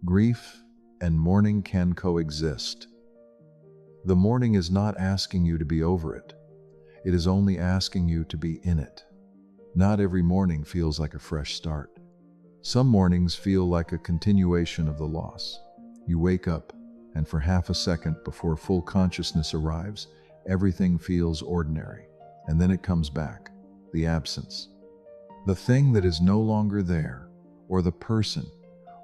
Grief and mourning can coexist. The mourning is not asking you to be over it. It is only asking you to be in it. Not every morning feels like a fresh start. Some mornings feel like a continuation of the loss. You wake up, and for half a second before full consciousness arrives, everything feels ordinary. And then it comes back, the absence. The thing that is no longer there, or the person,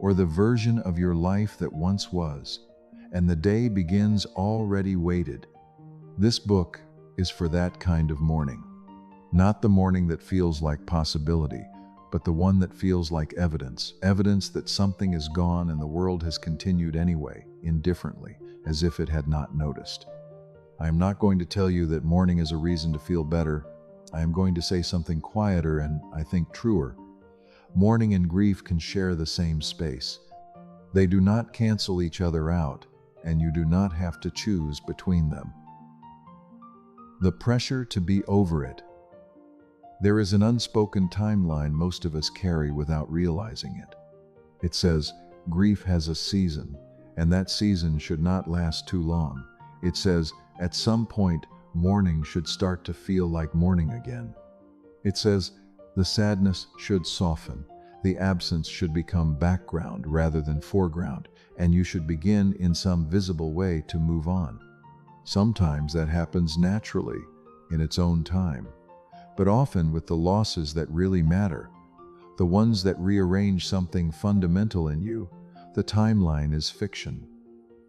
or the version of your life that once was, and the day begins already weighted. This book is for that kind of mourning. Not the mourning that feels like possibility, but the one that feels like evidence that something is gone and the world has continued anyway, indifferently, as if it had not noticed. I am not going to tell you that mourning is a reason to feel better. I am going to say something quieter and, I think, truer. Mourning and grief can share the same space. They do not cancel each other out, and you do not have to choose between them. The pressure to be over it. There is an unspoken timeline most of us carry without realizing it. It says, grief has a season, and that season should not last too long. It says, at some point, mourning should start to feel like mourning again. It says, the sadness should soften, the absence should become background rather than foreground, and you should begin in some visible way to move on. Sometimes that happens naturally, in its own time, but often with the losses that really matter, the ones that rearrange something fundamental in you, the timeline is fiction.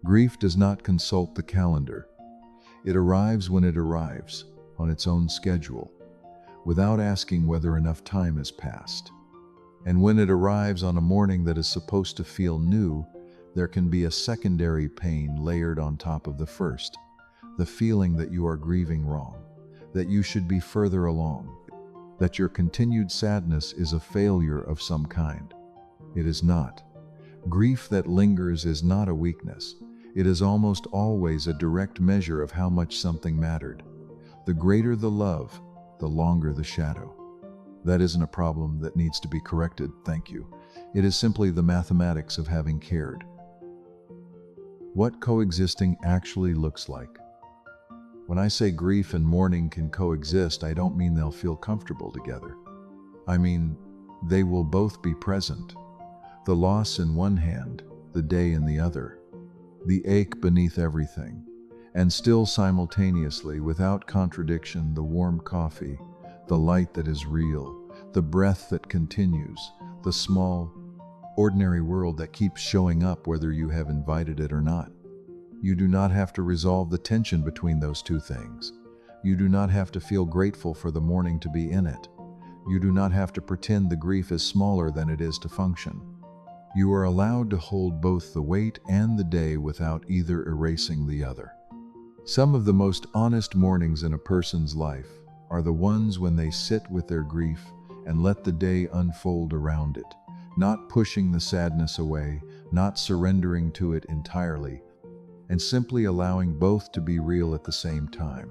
Grief does not consult the calendar. It arrives when it arrives, on its own schedule, without asking whether enough time has passed. And when it arrives on a morning that is supposed to feel new, there can be a secondary pain layered on top of the first. The feeling that you are grieving wrong, that you should be further along, that your continued sadness is a failure of some kind. It is not. Grief that lingers is not a weakness. It is almost always a direct measure of how much something mattered. The greater the love, the longer the shadow. That isn't a problem that needs to be corrected, thank you. It is simply the mathematics of having cared. What coexisting actually looks like. When I say grief and mourning can coexist, I don't mean they'll feel comfortable together. I mean, they will both be present. The loss in one hand, the day in the other. The ache beneath everything. And still simultaneously, without contradiction, the warm coffee, the light that is real, the breath that continues, the small, ordinary world that keeps showing up whether you have invited it or not. You do not have to resolve the tension between those two things. You do not have to feel grateful for the mourning to be in it. You do not have to pretend the grief is smaller than it is to function. You are allowed to hold both the weight and the day without either erasing the other. Some of the most honest mornings in a person's life are the ones when they sit with their grief and let the day unfold around it, not pushing the sadness away, not surrendering to it entirely, and simply allowing both to be real at the same time.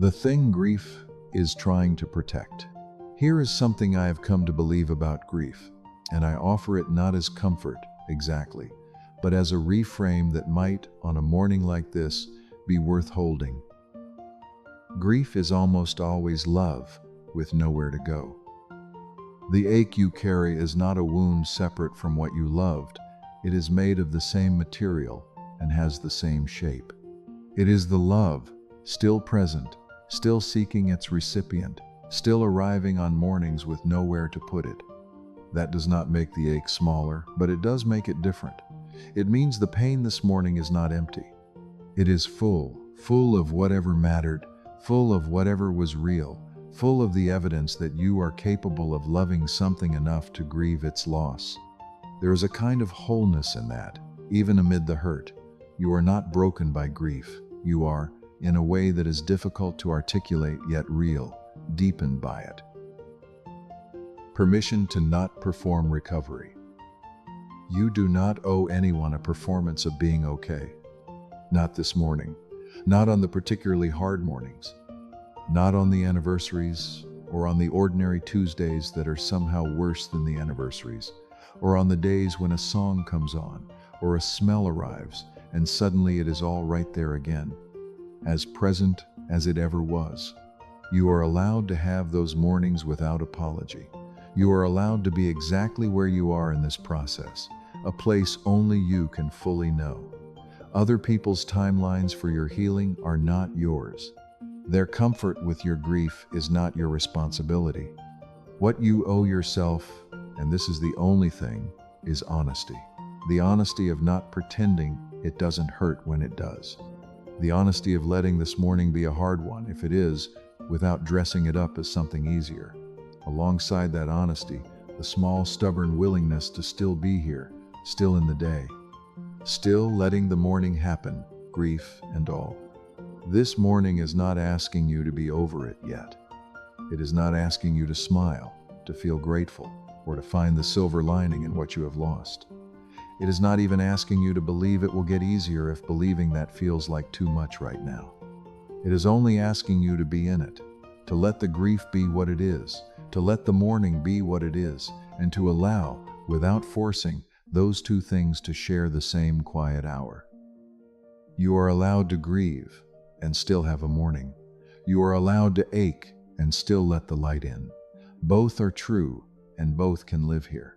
The thing grief is trying to protect. Here is something I have come to believe about grief, and I offer it not as comfort, exactly, but as a reframe that might, on a morning like this, be worth holding. Grief is almost always love, with nowhere to go. The ache you carry is not a wound separate from what you loved. It is made of the same material and has the same shape. It is the love, still present, still seeking its recipient, still arriving on mornings with nowhere to put it. That does not make the ache smaller, but it does make it different. It means the pain this morning is not empty. It is full of whatever mattered, full of whatever was real, full of the evidence that you are capable of loving something enough to grieve its loss. There is a kind of wholeness in that, even amid the hurt. You are not broken by grief. You are, in a way that is difficult to articulate yet real, deepened by it. Permission to not perform recovery. You do not owe anyone a performance of being okay. Not this morning. Not on the particularly hard mornings. Not on the anniversaries, or on the ordinary Tuesdays that are somehow worse than the anniversaries, or on the days when a song comes on, or a smell arrives, and suddenly it is all right there again, as present as it ever was. You are allowed to have those mornings without apology. You are allowed to be exactly where you are in this process, a place only you can fully know. Other people's timelines for your healing are not yours. Their comfort with your grief is not your responsibility. What you owe yourself, and this is the only thing, is honesty. The honesty of not pretending it doesn't hurt when it does. The honesty of letting this morning be a hard one, if it is, without dressing it up as something easier. Alongside that honesty, the small, stubborn willingness to still be here, still in the day. Still letting the morning happen, grief and all. This morning is not asking you to be over it yet. It is not asking you to smile, to feel grateful, or to find the silver lining in what you have lost. It is not even asking you to believe it will get easier if believing that feels like too much right now. It is only asking you to be in it, to let the grief be what it is, to let the mourning be what it is, and to allow, without forcing, those two things to share the same quiet hour. You are allowed to grieve and still have a mourning. You are allowed to ache and still let the light in. Both are true, and both can live here.